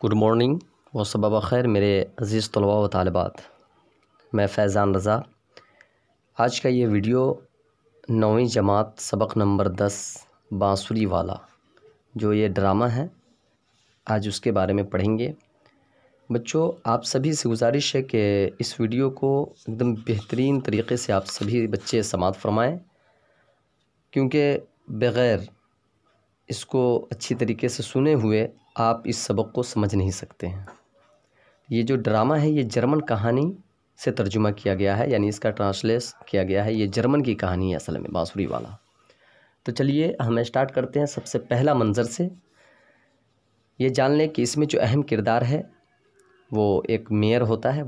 Good morning व सबा खैर मेरे अज़ीज़ तलबा व तालिबात। मैं फैज़ान रज़ा। आज का ये वीडियो 9वीं जमात सबक नंबर 10 बांसुरी वाला जो ये ड्रामा है, आज उसके बारे में पढ़ेंगे। बच्चों, आप सभी से गुजारिश है कि इस वीडियो को एकदम बेहतरीन तरीक़े से आप सभी बच्चे समाअत फ़रमाएँ, क्योंकि बग़ैर इसको अच्छी तरीके से सुने हुए आप इस सबक को समझ नहीं सकते हैं। ये जो ड्रामा है ये जर्मन कहानी से तर्जुमा किया गया है, यानी इसका ट्रांसलेट किया गया है। ये जर्मन की कहानी है असल में, बांसुरी वाला। तो चलिए हम स्टार्ट करते हैं सबसे पहला मंज़र से। ये जान लें कि इसमें जो अहम किरदार है वो एक मेयर होता है,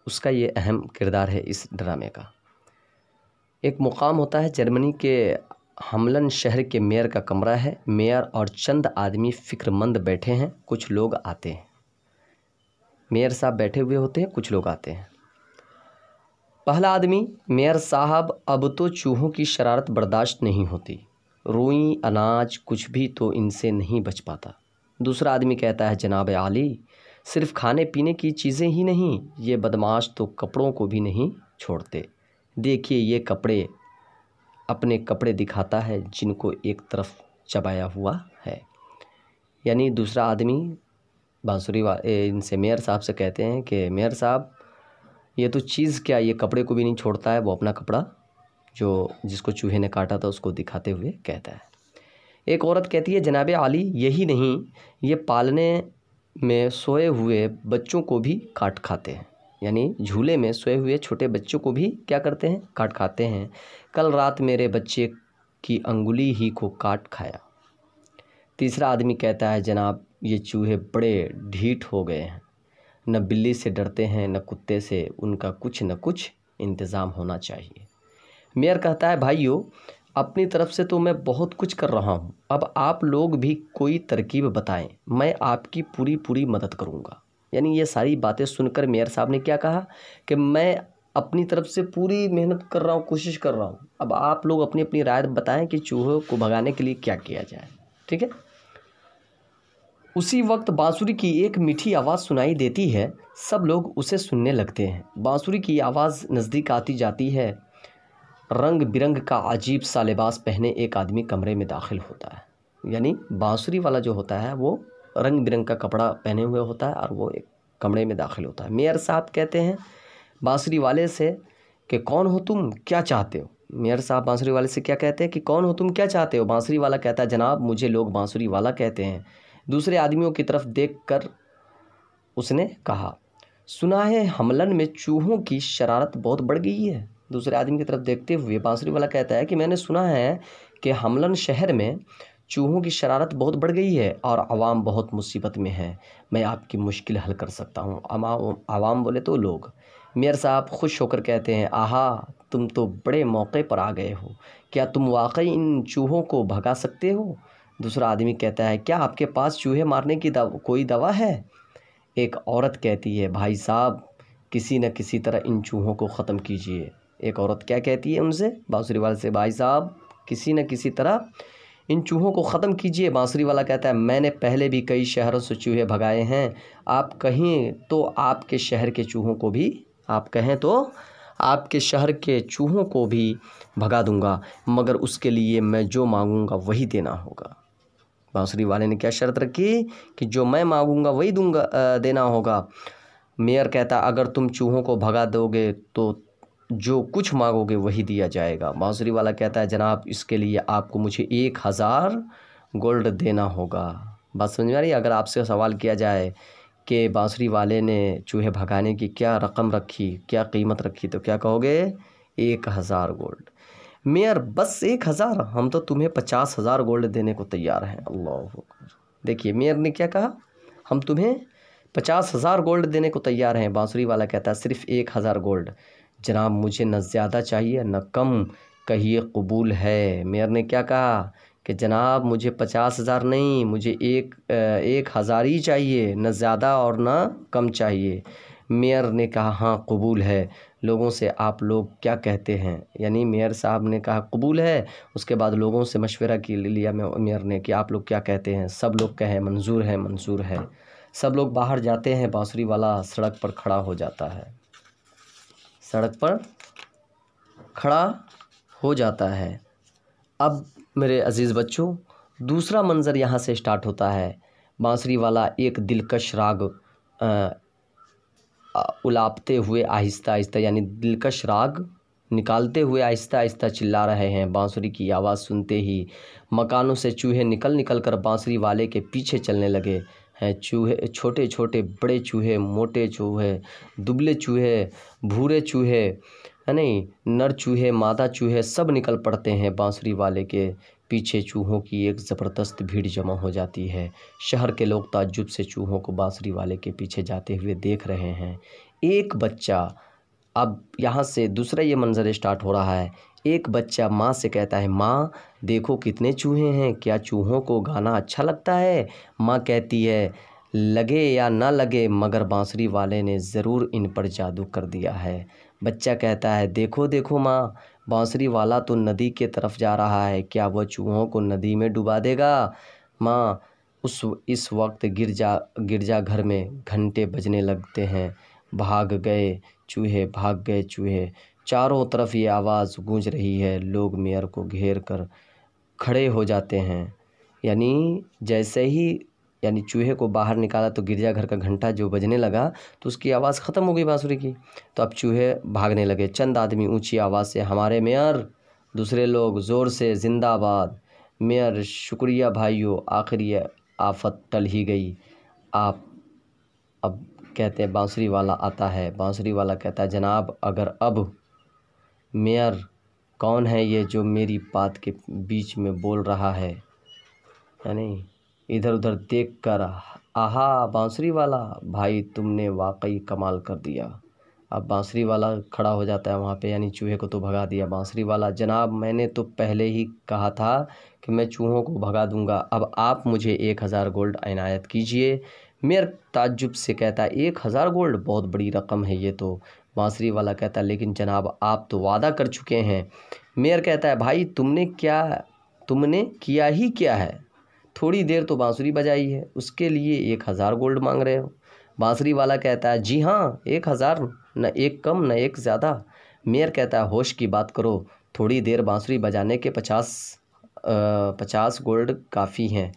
उसका ये अहम किरदार है इस ड्रामे का। एक मुकाम होता है जर्मनी के हमलन शहर के मेयर का कमरा है। मेयर और चंद आदमी फ़िक्रमंद बैठे हैं। कुछ लोग आते हैं। मेयर साहब बैठे हुए होते हैं, कुछ लोग आते हैं। पहला आदमी: मेयर साहब, अब तो चूहों की शरारत बर्दाश्त नहीं होती। रुई अनाज कुछ भी तो इनसे नहीं बच पाता। दूसरा आदमी कहता है, जनाब आली, सिर्फ खाने पीने की चीज़ें ही नहीं, ये बदमाश तो कपड़ों को भी नहीं छोड़ते। देखिए ये कपड़े, अपने कपड़े दिखाता है जिनको एक तरफ चबाया हुआ है। यानी दूसरा आदमी बांसुरी इनसे मेयर साहब से कहते हैं कि मेयर साहब, ये तो चीज़ क्या, ये कपड़े को भी नहीं छोड़ता है। वो अपना कपड़ा जो जिसको चूहे ने काटा था उसको दिखाते हुए कहता है। एक औरत कहती है, जनाब आली, यही नहीं, ये पालने में सोए हुए बच्चों को भी काट खाते हैं। यानी झूले में सोए हुए छोटे बच्चों को भी क्या करते हैं, काट खाते हैं। कल रात मेरे बच्चे की अंगुली ही को काट खाया। तीसरा आदमी कहता है, जनाब, ये चूहे बड़े ढीठ हो गए हैं, न बिल्ली से डरते हैं न कुत्ते से, उनका कुछ न कुछ इंतज़ाम होना चाहिए। मेयर कहता है, भाइयों, अपनी तरफ से तो मैं बहुत कुछ कर रहा हूँ, अब आप लोग भी कोई तरकीब बताएं, मैं आपकी पूरी मदद करूँगा। यानी ये सारी बातें सुनकर मेयर साहब ने क्या कहा कि मैं अपनी तरफ से पूरी मेहनत कर रहा हूँ, कोशिश कर रहा हूँ, अब आप लोग अपनी अपनी राय बताएं कि चूहों को भगाने के लिए क्या किया जाए। ठीक है। उसी वक्त बांसुरी की एक मीठी आवाज़ सुनाई देती है। सब लोग उसे सुनने लगते हैं। बांसुरी की आवाज़ नज़दीक आती जाती है। रंग बिरंग का अजीब सा लिबास पहने एक आदमी कमरे में दाखिल होता है। यानी बांसुरी वाला जो होता है वो रंग बिरंग का कपड़ा पहने हुए होता है और वो एक कमरे में दाखिल होता है। मेयर साहब कहते हैं बांसुरी वाले से कि कौन हो तुम, क्या चाहते हो। मेयर साहब बांसुरी वाले से क्या कहते हैं कि कौन हो तुम, क्या चाहते हो। बांसुरी वाला कहता है, जनाब, मुझे लोग बांसुरी वाला कहते हैं। दूसरे आदमियों की तरफ देखकर उसने कहा, सुना है हमलन में चूहों की शरारत बहुत बढ़ गई है। दूसरे आदमी की तरफ देखते हुए बांसुरी वाला कहता है कि मैंने सुना है कि हमलन शहर में चूहों की शरारत बहुत बढ़ गई है और आवाम बहुत मुसीबत में है। मैं आपकी मुश्किल हल कर सकता हूँ। आवाम बोले तो लोग। मेयर साहब खुश होकर कहते हैं, आहा, तुम तो बड़े मौके पर आ गए हो। क्या तुम वाकई इन चूहों को भगा सकते हो। दूसरा आदमी कहता है, क्या आपके पास चूहे मारने की कोई दवा है। एक औरत कहती है, भाई साहब, किसी न किसी तरह इन चूहों को ख़त्म कीजिए। एक औरत क्या कहती है उनसे, बांसुरी वाले से, भाई साहब, किसी न किसी तरह इन चूहों को ख़त्म कीजिए। बांसुरी वाला कहता है, मैंने पहले भी कई शहरों से चूहे भगाए हैं, आप कहें तो आपके शहर के चूहों को भी भगा दूंगा, मगर उसके लिए मैं जो मांगूंगा वही देना होगा। बांसुरी वाले ने क्या शर्त रखी कि जो मैं मांगूंगा वही देना होगा। मेयर कहता, अगर तुम चूहों को भगा दोगे तो जो कुछ मांगोगे वही दिया जाएगा। बांसुरी वाला कहता है, जनाब, इसके लिए आपको मुझे 1000 गोल्ड देना होगा। बात समझ में आ रही है। अगर आपसे सवाल किया जाए कि बांसुरी वाले ने चूहे भगाने की क्या रकम रखी, क्या कीमत रखी, तो क्या कहोगे, 1000 गोल्ड। मेयर, बस 1000, हम तो तुम्हें 50,000 गोल्ड देने को तैयार हैं। अल्लाह अकबर। देखिए मेयर ने क्या कहा, हम तुम्हें 50,000 गोल्ड देने को तैयार हैं। बांसुरी वाला कहता है, सिर्फ 1000 गोल्ड। जनाब, मुझे न ज़्यादा चाहिए न कम, कहिए कबूल है। मेयर ने क्या कहा कि जनाब, मुझे 50,000 नहीं, मुझे 1000 ही चाहिए, न ज़्यादा और न कम चाहिए। मेयर ने कहा, हाँ कबूल है। लोगों से आप लोग क्या कहते हैं। यानी मेयर साहब ने कहा कबूल है। उसके बाद लोगों से मशवरा की लिया मेयर ने कि आप लोग क्या कहते हैं। सब लोग कहे मंजूर है, मंजूर है। सब लोग बाहर जाते हैं, बांसुरी वाला सड़क पर खड़ा हो जाता है, सड़क पर खड़ा हो जाता है। अब मेरे अजीज़ बच्चों, दूसरा मंज़र यहाँ से स्टार्ट होता है। बांसुरी वाला एक दिलकश राग उलापते हुए आहिस्ता आहिस्ता, यानी दिलकश राग निकालते हुए आहिस्ता आहिस्ता चिल्ला रहे हैं। बांसुरी की आवाज़ सुनते ही मकानों से चूहे निकल निकल कर बांसुरी वाले के पीछे चलने लगे हैं। चूहे, छोटे छोटे बड़े चूहे, मोटे चूहे, दुबले चूहे, भूरे चूहे, है नहीं, नर चूहे, मादा चूहे, सब निकल पड़ते हैं बांसुरी वाले के पीछे। चूहों की एक ज़बरदस्त भीड़ जमा हो जाती है। शहर के लोग ताज्जुब से चूहों को बांसुरी वाले के पीछे जाते हुए देख रहे हैं। एक बच्चा, अब यहाँ से दूसरा ये मंजर स्टार्ट हो रहा है। एक बच्चा माँ से कहता है, माँ देखो कितने चूहे हैं, क्या चूहों को गाना अच्छा लगता है? माँ कहती है, लगे या ना लगे मगर बांसुरी वाले ने ज़रूर इन पर जादू कर दिया है। बच्चा कहता है, देखो देखो माँ, बांसुरी वाला तो नदी के तरफ जा रहा है, क्या वह चूहों को नदी में डुबा देगा? माँ, इस वक्त गिरजाघर में घंटे बजने लगते हैं। भाग गए चूहे, भाग गए चूहे, चारों तरफ ये आवाज़ गूंज रही है। लोग मेयर को घेर कर खड़े हो जाते हैं। यानी जैसे ही चूहे को बाहर निकाला तो गिरजाघर का घंटा जो बजने लगा तो उसकी आवाज़ ख़त्म हो गई बांसुरी की। तो अब चूहे भागने लगे। चंद आदमी ऊंची आवाज़ से, हमारे मेयर। दूसरे लोग ज़ोर से, जिंदाबाद मेयर, शुक्रिया भाइयों, आखिर ये आफत टल ही गई। आप अब कहते हैं, बांसुरी वाला आता है। बांसुरी वाला कहता है, जनाब अगर अब मेयर, कौन है ये जो मेरी बात के बीच में बोल रहा है? यानी इधर उधर देख कर, आहा बांसुरी वाला भाई, तुमने वाकई कमाल कर दिया। अब बांसुरी वाला खड़ा हो जाता है वहाँ पे, यानी चूहे को तो भगा दिया। बांसुरी वाला, जनाब मैंने तो पहले ही कहा था कि मैं चूहों को भगा दूंगा, अब आप मुझे 1000 गोल्ड इनायत कीजिए। मेयर ताज्जुब से कहता है, 1000 गोल्ड? बहुत बड़ी रकम है ये तो। बांसुरी वाला कहता है, लेकिन जनाब आप तो वादा कर चुके हैं। मेयर कहता है, भाई तुमने किया ही क्या है? थोड़ी देर तो बांसुरी बजाई है, उसके लिए 1000 गोल्ड मांग रहे हो? बांसुरी वाला कहता है, जी हाँ 1000, न एक कम न एक ज़्यादा। मेयर कहता है, होश की बात करो, थोड़ी देर बांसुरी बजाने के 50 गोल्ड काफ़ी हैं।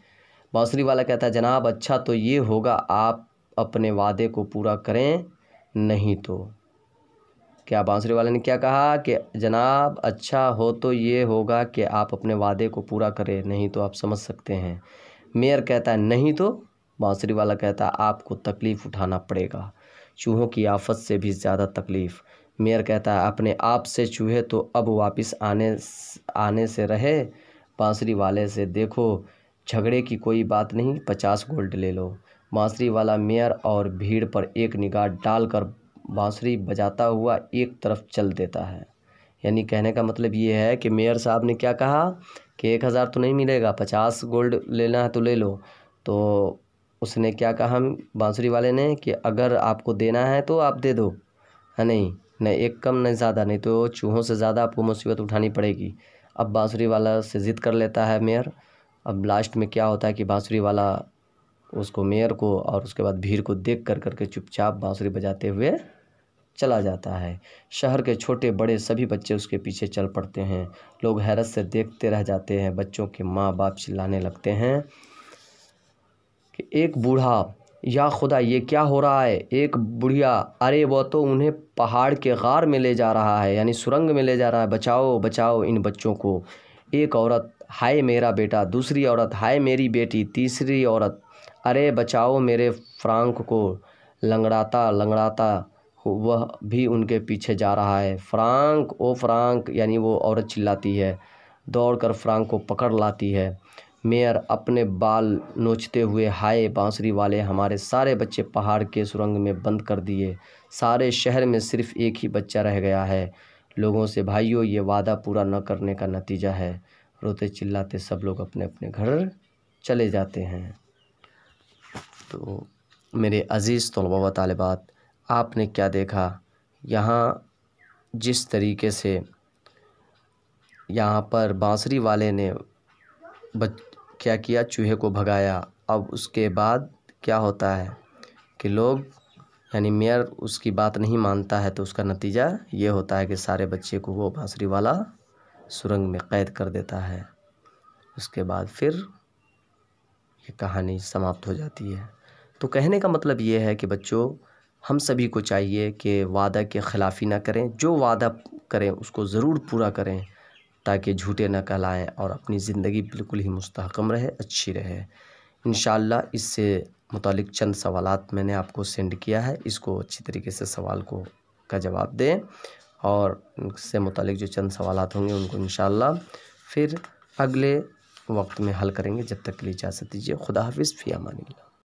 बांसुरी वाला कहता है, जनाब अच्छा तो ये होगा आप अपने वादे को पूरा करें, नहीं तो। क्या बांसुरी वाले ने क्या कहा कि जनाब अच्छा हो तो ये होगा कि आप अपने वादे को पूरा करें, नहीं तो आप समझ सकते हैं। मेयर कहता है, नहीं तो? बांसुरी वाला कहता है, आपको तकलीफ़ उठाना पड़ेगा, चूहों की आफत से भी ज़्यादा तकलीफ़। मेयर कहता है, अपने आप से चूहे तो अब वापस आने से रहे। बांसुरी वाले से, देखो झगड़े की कोई बात नहीं, 50 गोल्ड ले लो। बांसुरी वाला मेयर और भीड़ पर एक निगाह डालकर बांसुरी बजाता हुआ एक तरफ चल देता है। यानी कहने का मतलब ये है कि मेयर साहब ने क्या कहा कि 1000 तो नहीं मिलेगा, 50 गोल्ड लेना है तो ले लो। तो उसने क्या कहा बांसुरी वाले ने कि अगर आपको देना है तो आप दे दो, है नहीं, न एक कम न ज़्यादा, नहीं तो चूहों से ज़्यादा आपको मुसीबत उठानी पड़ेगी। अब बांसुरी वाला से ज़िद कर लेता है मेयर। अब लास्ट में क्या होता है कि बांसुरी वाला उसको, मेयर को और उसके बाद भीड़ को देख करके चुपचाप बांसुरी बजाते हुए चला जाता है। शहर के छोटे बड़े सभी बच्चे उसके पीछे चल पड़ते हैं। लोग हैरत से देखते रह जाते हैं। बच्चों के माँ बाप चिल्लाने लगते हैं कि एक बूढ़ा, या खुदा ये क्या हो रहा है? एक बुढ़िया, अरे वो तो उन्हें पहाड़ के गार में ले जा रहा है, यानी सुरंग में ले जा रहा है, बचाओ बचाओ इन बच्चों को। एक औरत, हाय मेरा बेटा। दूसरी औरत, हाय मेरी बेटी। तीसरी औरत, अरे बचाओ मेरे फ्रांक को। लंगड़ाता लंगड़ाता वह भी उनके पीछे जा रहा है। फ्रांक, ओ फ्रांक, यानी वो औरत चिल्लाती है, दौड़कर फ्रांक को पकड़ लाती है। मेयर अपने बाल नोचते हुए, हाय बांसुरी वाले, हमारे सारे बच्चे पहाड़ के सुरंग में बंद कर दिए। सारे शहर में सिर्फ एक ही बच्चा रह गया है। लोगों से, भाइयों ये वादा पूरा न करने का नतीजा है। रोते चिल्लाते सब लोग अपने अपने घर चले जाते हैं। तो मेरे अज़ीज़ तलबा व तालिबात, आपने क्या देखा यहाँ? जिस तरीके से यहाँ पर बांसुरी वाले ने क्या किया, चूहे को भगाया। अब उसके बाद क्या होता है कि लोग यानी मेयर उसकी बात नहीं मानता है तो उसका नतीजा ये होता है कि सारे बच्चे को वो बांसुरी वाला सुरंग में कैद कर देता है। उसके बाद फिर ये कहानी समाप्त हो जाती है। तो कहने का मतलब ये है कि बच्चों, हम सभी को चाहिए कि वादा के खिलाफ़ी ना करें, जो वादा करें उसको ज़रूर पूरा करें ताकि झूठे न कहलाएं और अपनी ज़िंदगी बिल्कुल ही मुस्तहकम रहे, अच्छी रहे। इंशाअल्लाह इससे मुतालिक चंद सवालात मैंने आपको सेंड किया है, इसको अच्छी तरीके से सवाल का जवाब दें और इससे मुतालिक जो चंद सवालात होंगे उनको इंशाअल्लाह फिर अगले वक्त में हल करेंगे। जब तक के लिए इजाज़त दीजिए। खुदा हाफ़िज़, फ़ी अमानिल्लाह।